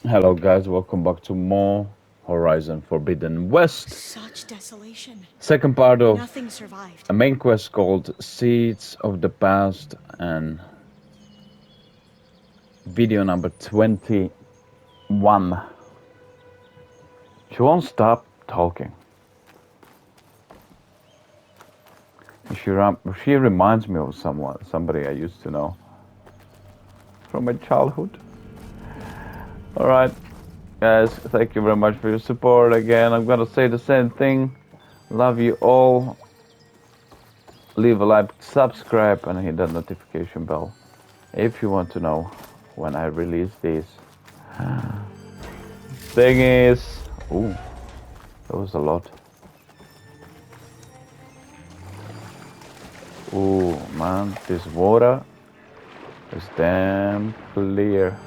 Hello guys, welcome back to more Horizon Forbidden West. Such desolation. Second part of Nothing survived. a main quest called Seeds of the Past and video number 21. She won't stop talking. She reminds me of somebody I used to know from my childhood. Alright, guys, thank you very much for your support again. I'm gonna say the same thing. Love you all. Leave a like, subscribe, and hit that notification bell if you want to know when I release these. Thing is, ooh, that was a lot. Ooh, man, this water is damn clear.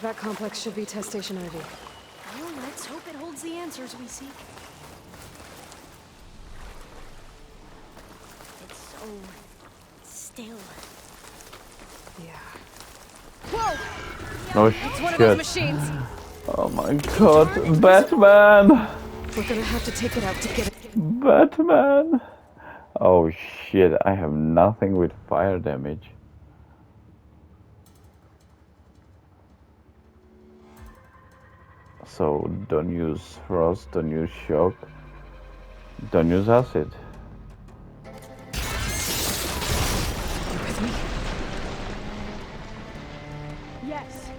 That complex should be test station Ivy. Well, let's hope it holds the answers we seek. It's so still. Yeah. Oh It's one of those shit. machines. Oh my god, Batman! We're gonna have to take it out to get it. Batman! Oh shit, I have nothing with fire damage. So don't use frost, don't use shock, don't use acid. With me? Yes.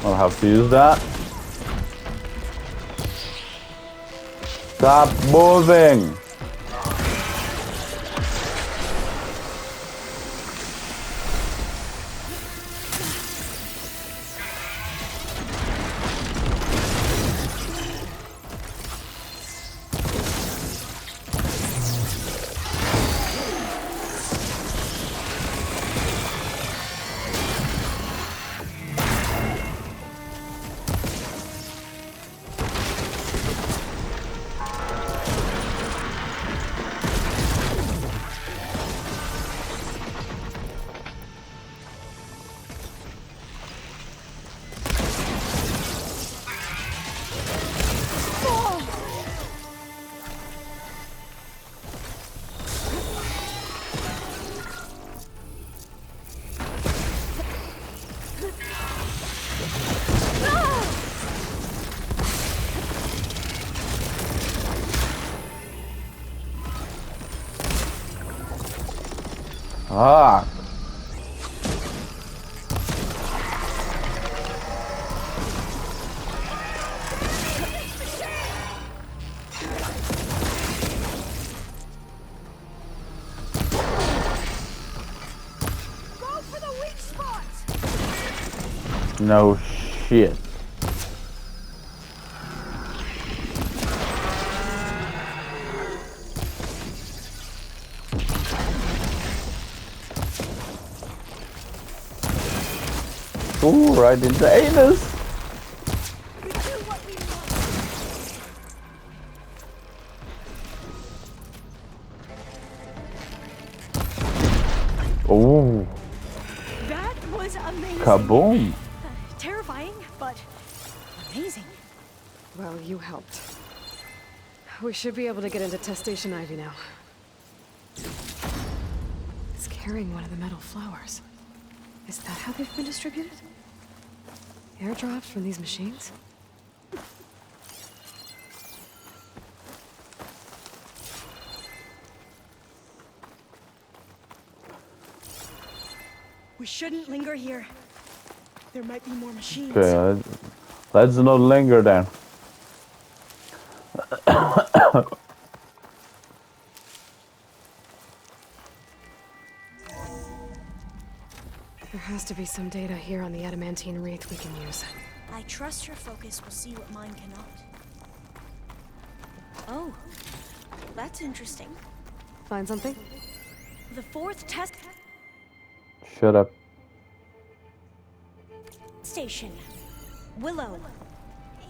I'll have to use that. Stop moving! Ah! Go for the weak spots! No shit. Ooh, right in the anus! We do what we want. Ooh, That was amazing. kaboom! Terrifying, but amazing. Well, you helped. We should be able to get into test station Ivy now. It's carrying one of the metal flowers. Is that how they've been distributed? Airdrops from these machines? We shouldn't linger here. There might be more machines. Okay, let's not linger then. There has to be some data here on the adamantine wreath we can use. I trust your focus will see what mine cannot. Oh, that's interesting. Find something? The fourth test Shut up. station. Willow.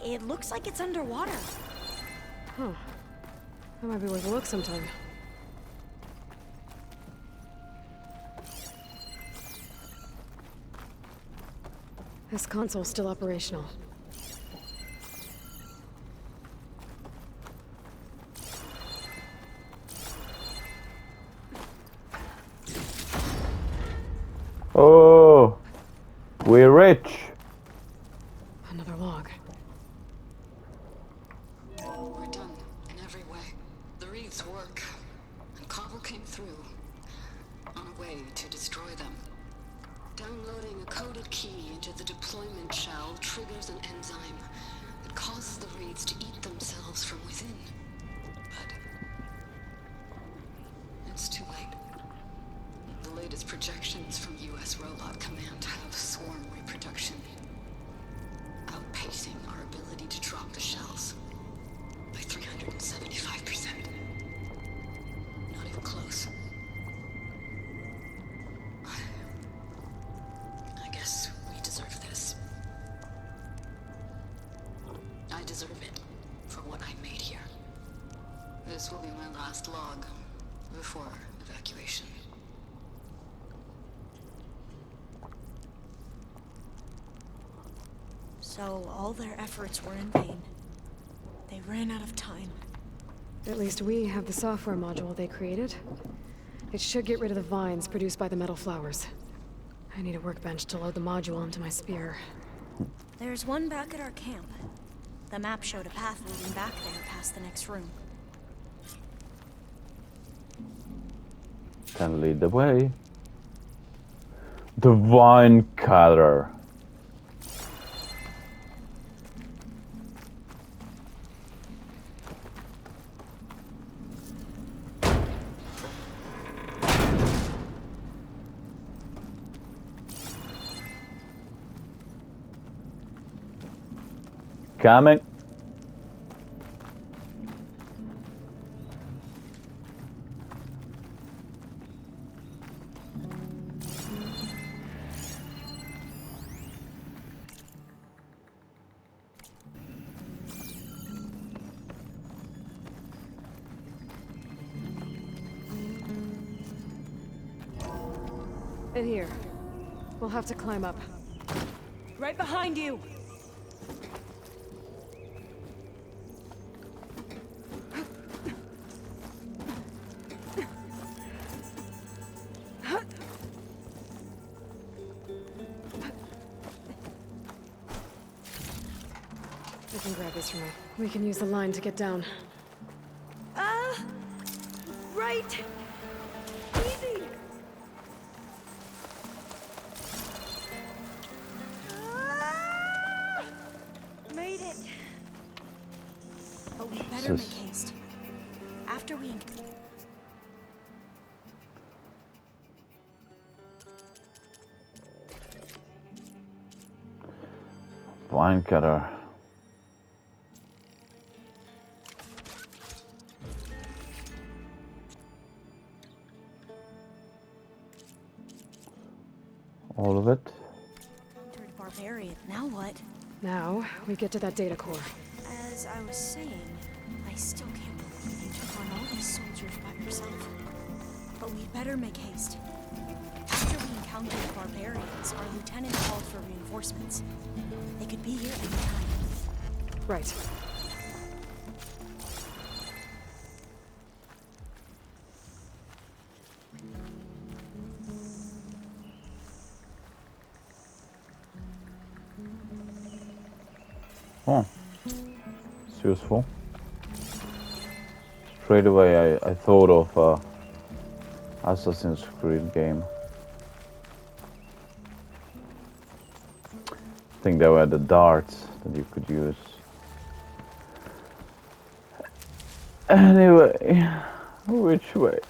It looks like it's underwater. Huh. That might be worth a look sometime. This console's still operational. Oh, we're rich. Another log. We're done in every way. The wreaths work, and Cobble came through on a way to destroy them. Downloading a coded key into the deployment shell triggers an enzyme that causes the wreaths to eat themselves from within. But it's too late. The latest projections from U.S. Robot Command have swarm reproduction, outpacing our ability to drop the shells by 375%. Not even close. I guess we deserve this. I deserve it for what I made here. This will be my last log before evacuation. So all their efforts were in vain. They ran out of time. At least we have the software module they created. It should get rid of the vines produced by the metal flowers. I need a workbench to load the module into my spear. There's one back at our camp. The map showed a path leading back there past the next room. Can lead the way. The vine cutter. Coming. In here. We'll have to climb up. Right behind you! I can grab these from her. We can use the line to get down. Right! Easy! Made it! But we better make haste. After we... Vine cutter. All of it. Entered barbarian. Now what? Now, we get to that data core. As I was saying, I still can't believe you took on all these soldiers by yourself. But we better make haste. After we encountered the barbarians, our lieutenant called for reinforcements. They could be here any time. Right. Oh, it's useful. Straight away I thought of Assassin's Creed game. think there were the darts that you could use. Anyway, which way?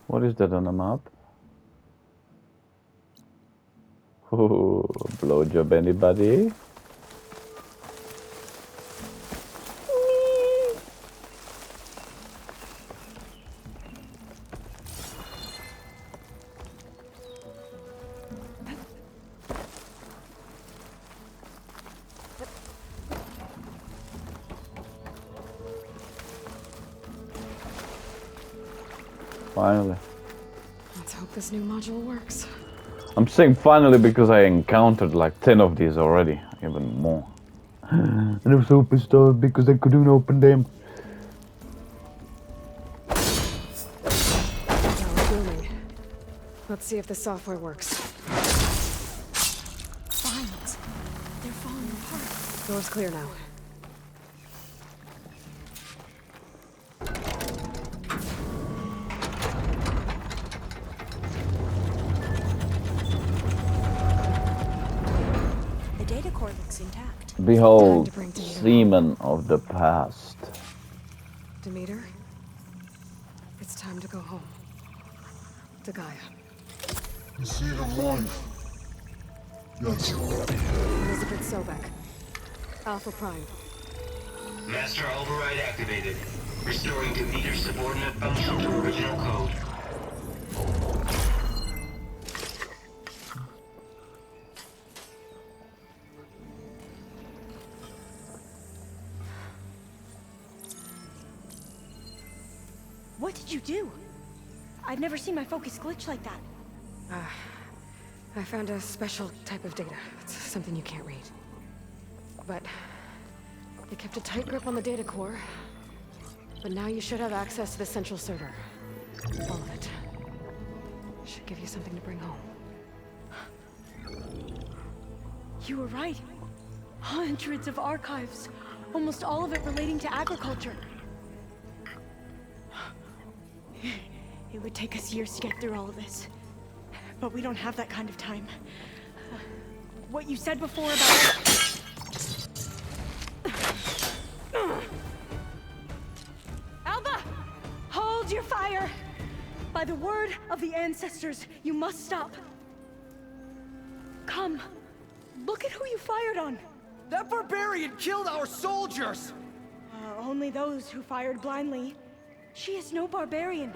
What is that on the map? Oh, blowjob anybody? Finally. Let's hope this new module works. I'm saying finally because I encountered like 10 of these already, even more. And I was so pissed off because I couldn't open them. Now we're booming. Let's see if the software works. Vines. They're falling apart. Door's clear now. The data core looks intact. Behold, Time to bring Demeter semen of the past. Demeter, it's time to go home. To Gaia. The seed of life. Yes. Elizabeth Sobek. Alpha Prime. Master override activated. Restoring Demeter's subordinate function to original code. What did you do? I've never seen my focus glitch like that. I found a special type of data. It's something you can't read. But they kept a tight grip on the data core. But now you should have access to the central server. All of it. Should give you something to bring home. You were right. Hundreds of archives. Almost all of it relating to agriculture. It would take us years to get through all of this. But we don't have that kind of time. What you said before about... Alba! Hold your fire! By the word of the ancestors, you must stop. Come. Look at who you fired on. That barbarian killed our soldiers! Only those who fired blindly. She is no barbarian.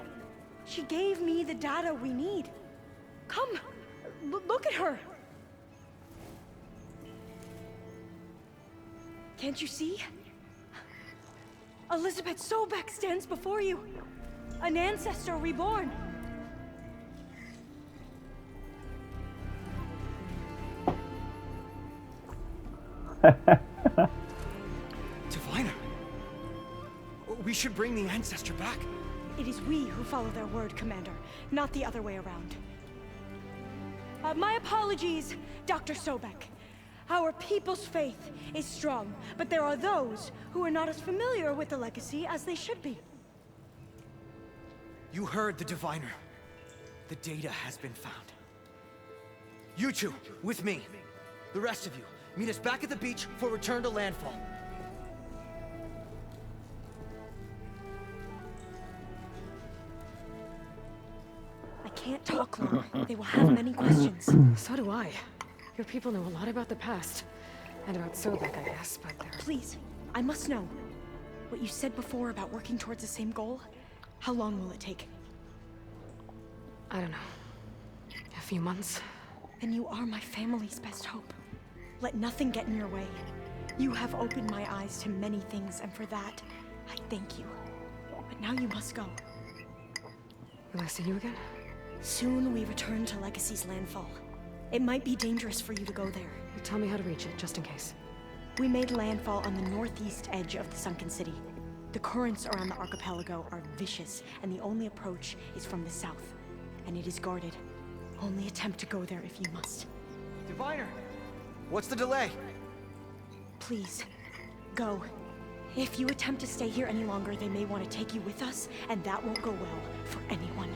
She gave me the data we need. Come, look at her. Can't you see? Elizabeth Sobek stands before you. An ancestor reborn. Diviner! We should bring the ancestor back. It is we who follow their word, Commander, not the other way around. My apologies, Dr. Sobek. Our people's faith is strong, but there are those who are not as familiar with the legacy as they should be. You heard the diviner. The data has been found. You two, with me. The rest of you, meet us back at the beach for return to landfall. I can't talk long. They will have many questions. So do I. Your people know a lot about the past. And about Sobek, I guess, but they're... Please, I must know. What you said before about working towards the same goal, how long will it take? I don't know. A few months? Then you are my family's best hope. Let nothing get in your way. You have opened my eyes to many things, and for that, I thank you. But now you must go. Will I see you again? Soon we return to Legacy's landfall. It might be dangerous for you to go there. Tell me how to reach it, just in case. We made landfall on the northeast edge of the sunken city. The currents around the archipelago are vicious, and the only approach is from the south. And it is guarded. Only attempt to go there if you must. Diviner! What's the delay? Please, go. If you attempt to stay here any longer, they may want to take you with us, and that won't go well for anyone.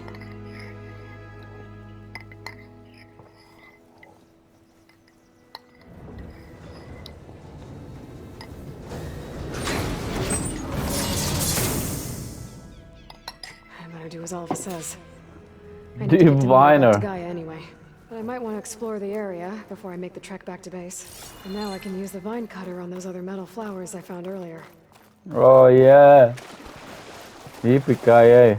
as Alpha says. I need to get to meet her back Diviner. to Gaia anyway. But I might want to explore the area before I make the trek back to base. And now I can use the vine cutter on those other metal flowers I found earlier. Oh yeah. Yippee-ki-yay.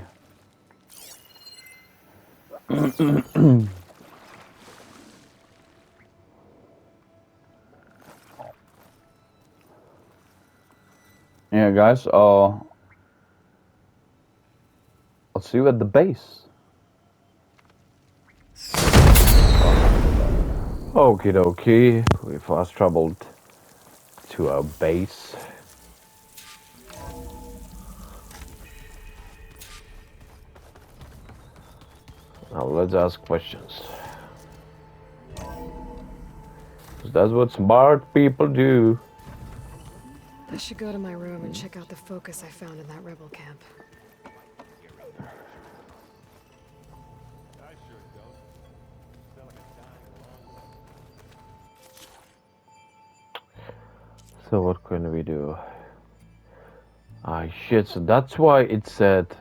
Yeah, guys, I'll see you at the base. Okie dokie, we fast traveled to our base. Now let's ask questions. 'Cause that's what smart people do. I should go to my room and check out the focus I found in that rebel camp. So what can we do? Ah shit, so that's why it said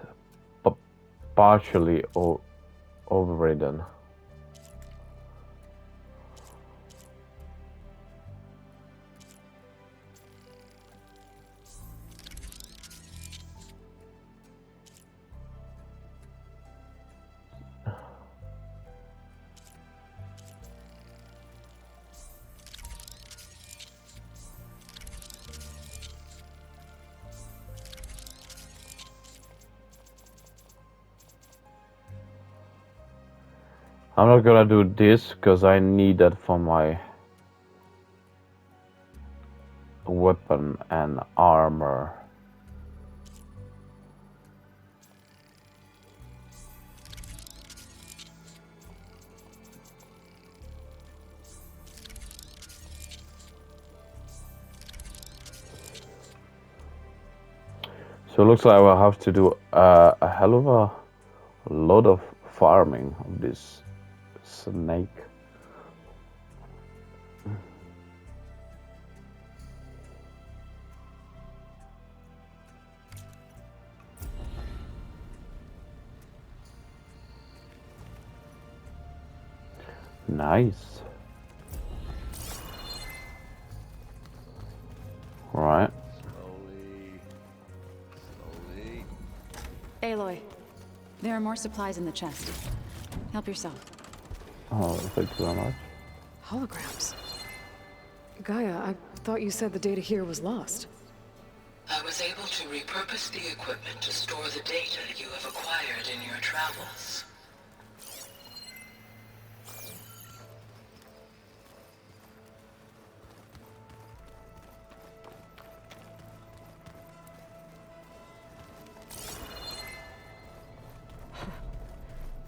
partially overridden. I'm not gonna do this because I need that for my weapon and armor. So it looks like I will have to do a hell of a lot of farming of this snake. Nice. All right. Aloy, there are more supplies in the chest. Help yourself. Oh, thank you very much. Holograms. Gaia, I thought you said the data here was lost. I was able to repurpose the equipment to store the data you have acquired in your travels.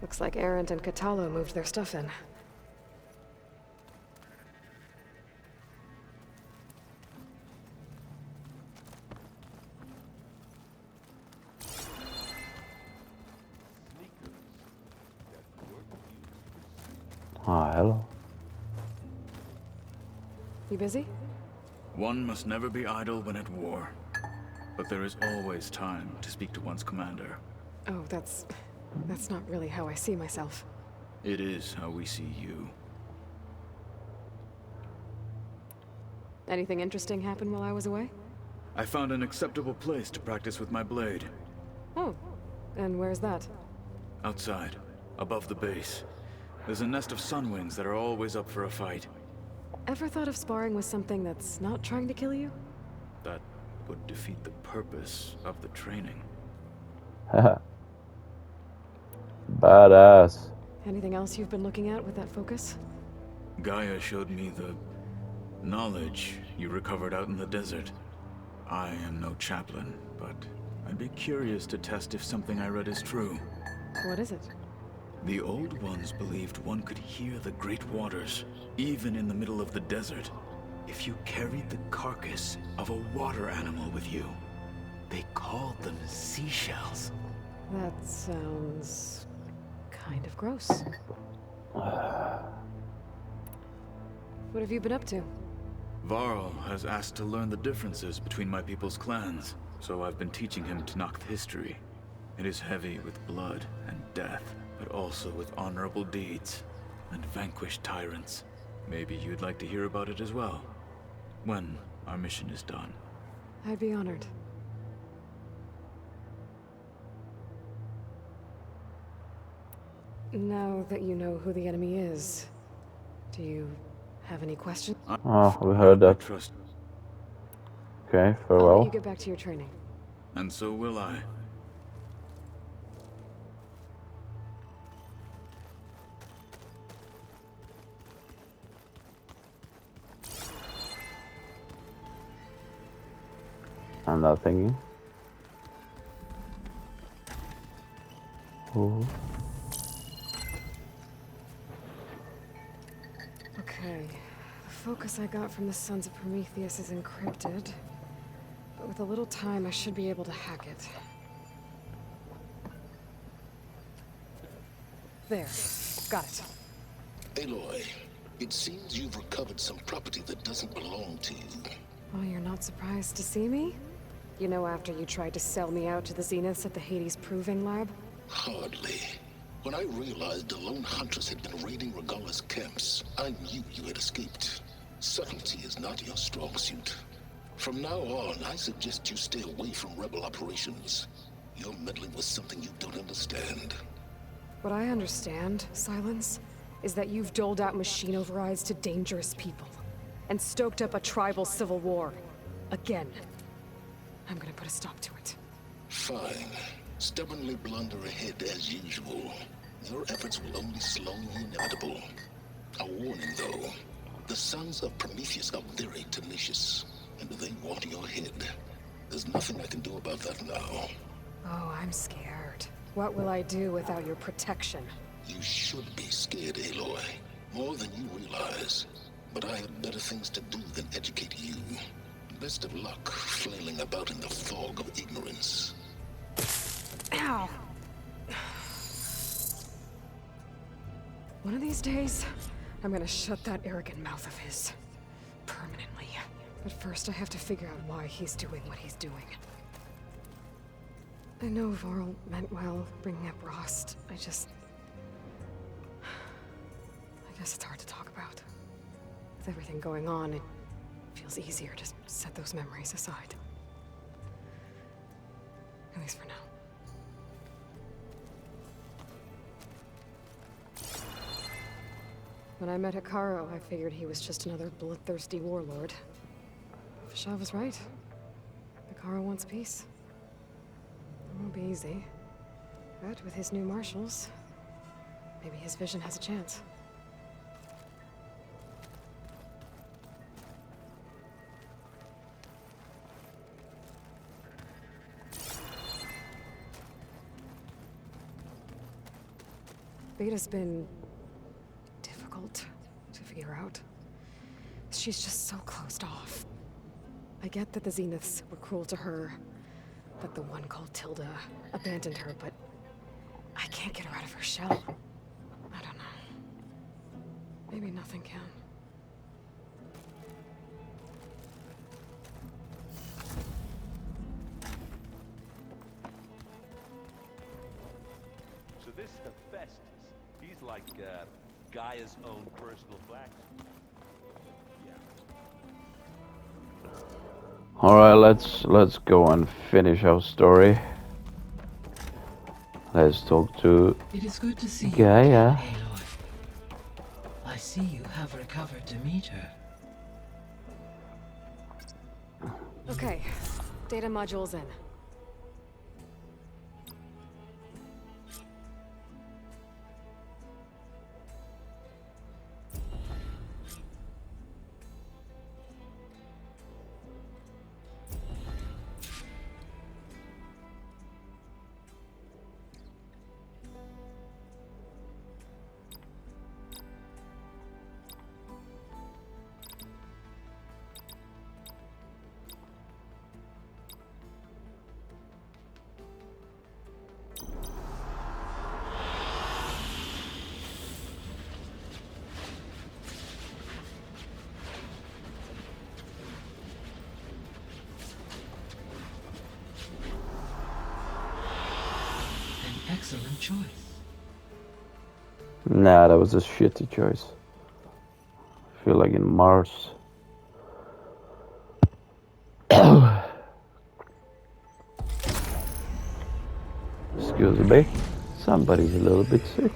Looks like Erend and Katalo moved their stuff in. Ah, hello. You busy? One must never be idle when at war. But there is always time to speak to one's commander. Oh, that's not really how I see myself. It is how we see you. Anything interesting happen while I was away? I found an acceptable place to practice with my blade. Oh, and where's that? Outside, above the base. There's a nest of sunwings that are always up for a fight. Ever thought of sparring with something that's not trying to kill you? That would defeat the purpose of the training. Haha. Badass. Anything else you've been looking at with that focus? Gaia showed me the knowledge you recovered out in the desert. I am no chaplain, but I'd be curious to test if something I read is true. What is it? The old ones believed one could hear the great waters, even in the middle of the desert, if you carried the carcass of a water animal with you. They called them seashells. That sounds kind of gross. What have you been up to? Varl has asked to learn the differences between my people's clans, so I've been teaching him to knock the history. It is heavy with blood and death, but also with honorable deeds and vanquished tyrants. Maybe you'd like to hear about it as well, when our mission is done. I'd be honored. Now that you know who the enemy is, do you have any questions? Oh, we heard I that. trust, Okay, I'll let you farewell. get back to your training. and so will I. I'm not thinking. Ooh. Okay. The focus I got from the Sons of Prometheus is encrypted. But with a little time, I should be able to hack it. There. Got it. Aloy, it seems you've recovered some property that doesn't belong to you. Oh, you're not surprised to see me? You know, after you tried to sell me out to the Zeniths at the Hades Proving Lab? Hardly. When I realized the lone hunters had been raiding Regala's camps, I knew you had escaped. Subtlety is not your strong suit. From now on, I suggest you stay away from rebel operations. You're meddling with something you don't understand. What I understand, Silence, is that you've doled out machine overrides to dangerous people. And stoked up a tribal civil war. Again. I'm gonna put a stop to it. Fine. Stubbornly blunder ahead as usual. Your efforts will only slow the inevitable. A warning, though. The Sons of Prometheus are very tenacious, and they want your head. There's nothing I can do about that now. Oh, I'm scared. What will I do without your protection? You should be scared, Aloy. More than you realize. But I have better things to do than educate you. Best of luck flailing about in the fog of ignorance. Ow! One of these days, I'm gonna shut that arrogant mouth of his. Permanently. But first I have to figure out why he's doing what he's doing. I know Varl meant well, bringing up Rost. I guess it's hard to talk about. With everything going on, it feels easier to set those memories aside. At least for now. When I met Hikaru, I figured he was just another bloodthirsty warlord. Fashav was right. Hikaru wants peace. It won't be easy. But with his new marshals, maybe his vision has a chance. Beta's been difficult to figure out. She's just so closed off. I get that the Zeniths were cruel to her, that the one called Tilda abandoned her, but I can't get her out of her shell. I don't know. Maybe nothing can. So this Hephaestus, he's like Gaia's own personal blacksmith. All right, let's go and finish our story. Let's talk to It is good to see Gaia. you again, Aloy. I see you have recovered Demeter. Okay, data module's in. excellent choice. Nah, that was a shitty choice. I feel like in Mars. Excuse me, somebody's a little bit sick.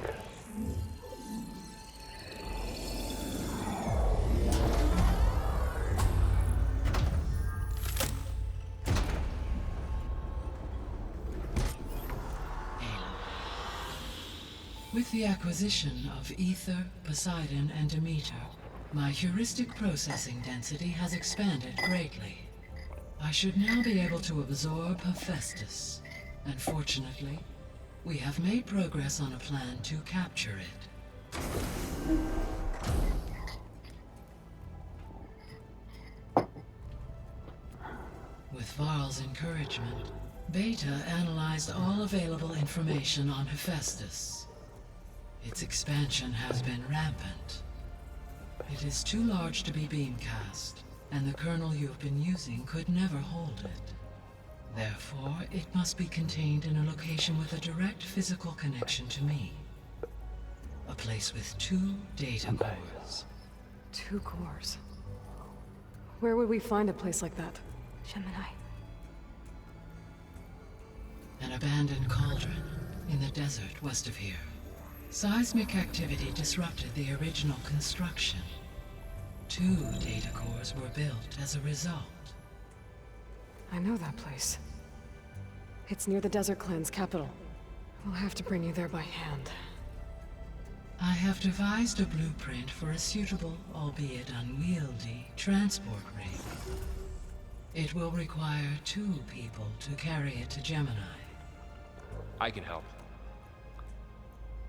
With the acquisition of Ether, Poseidon, and Demeter, my heuristic processing density has expanded greatly. I should now be able to absorb Hephaestus. And fortunately, we have made progress on a plan to capture it. With Varl's encouragement, Beta analyzed all available information on Hephaestus. Its expansion has been rampant. It is too large to be beamcast, and the kernel you've been using could never hold it. Therefore, it must be contained in a location with a direct physical connection to me. A place with 2 data cores. 2 cores? Where would we find a place like that? Gemini. An abandoned cauldron in the desert west of here. Seismic activity disrupted the original construction. 2 data cores were built as a result. I know that place. It's near the Desert Clan's capital. We'll have to bring you there by hand. I have devised a blueprint for a suitable, albeit unwieldy, transport rig. It will require 2 people to carry it to Gemini. I can help.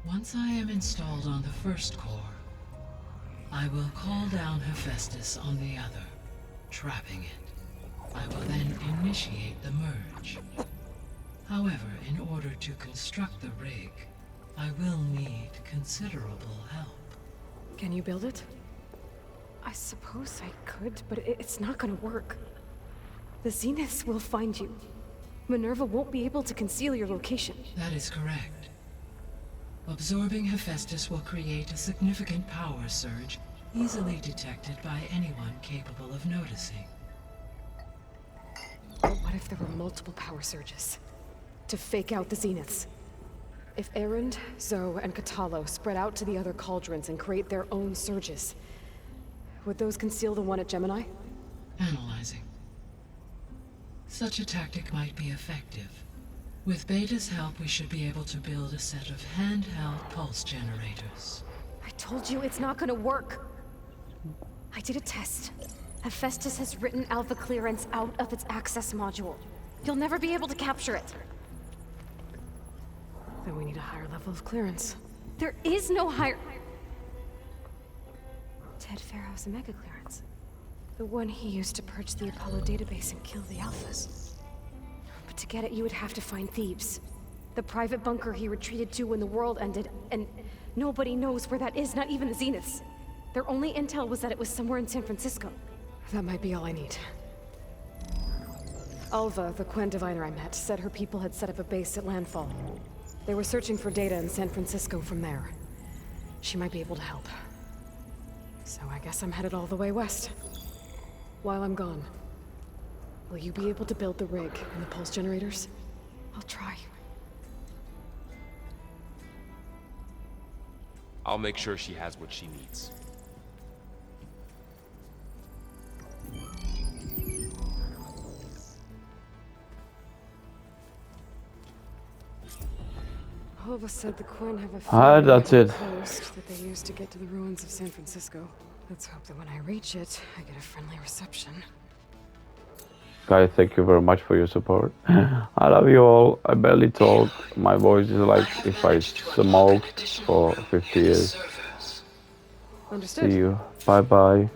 Once I am installed on the first core, I will call down Hephaestus on the other, trapping it. I will then initiate the merge. However, in order to construct the rig, I will need considerable help. Can you build it? I suppose I could, but it's not gonna work. The Zeniths will find you. Minerva won't be able to conceal your location. That is correct. Absorbing Hephaestus will create a significant power surge, easily detected by anyone capable of noticing. But what if there were multiple power surges? To fake out the Zeniths? If Erend, Zoe, and Katalo spread out to the other cauldrons and create their own surges, would those conceal the one at Gemini? Analyzing. Such a tactic might be effective. With Beta's help, we should be able to build a set of handheld pulse generators. I told you it's not gonna work. I did a test. Hephaestus has written Alpha clearance out of its access module. You'll never be able to capture it. Then we need a higher level of clearance. There is no higher... Ted Pharaoh's Omega clearance. The one he used to purge the Apollo database and kill the Alphas. But to get it, you would have to find Thebes. The private bunker he retreated to when the world ended, and nobody knows where that is, not even the Zeniths. Their only intel was that it was somewhere in San Francisco. That might be all I need. Alva, the Quen diviner I met, said her people had set up a base at Landfall. They were searching for data in San Francisco from there. She might be able to help. So I guess I'm headed all the way west. While I'm gone, will you be able to build the rig and the pulse generators? I'll try. I'll make sure she has what she needs. Alva said the Quen have a that's it. coast that they used to get to the ruins of San Francisco. Let's hope that when I reach it, I get a friendly reception. Guys, thank you very much for your support. I love you all. I barely talk. My voice is like if I smoked for 50 years. Understood. See you. Bye bye.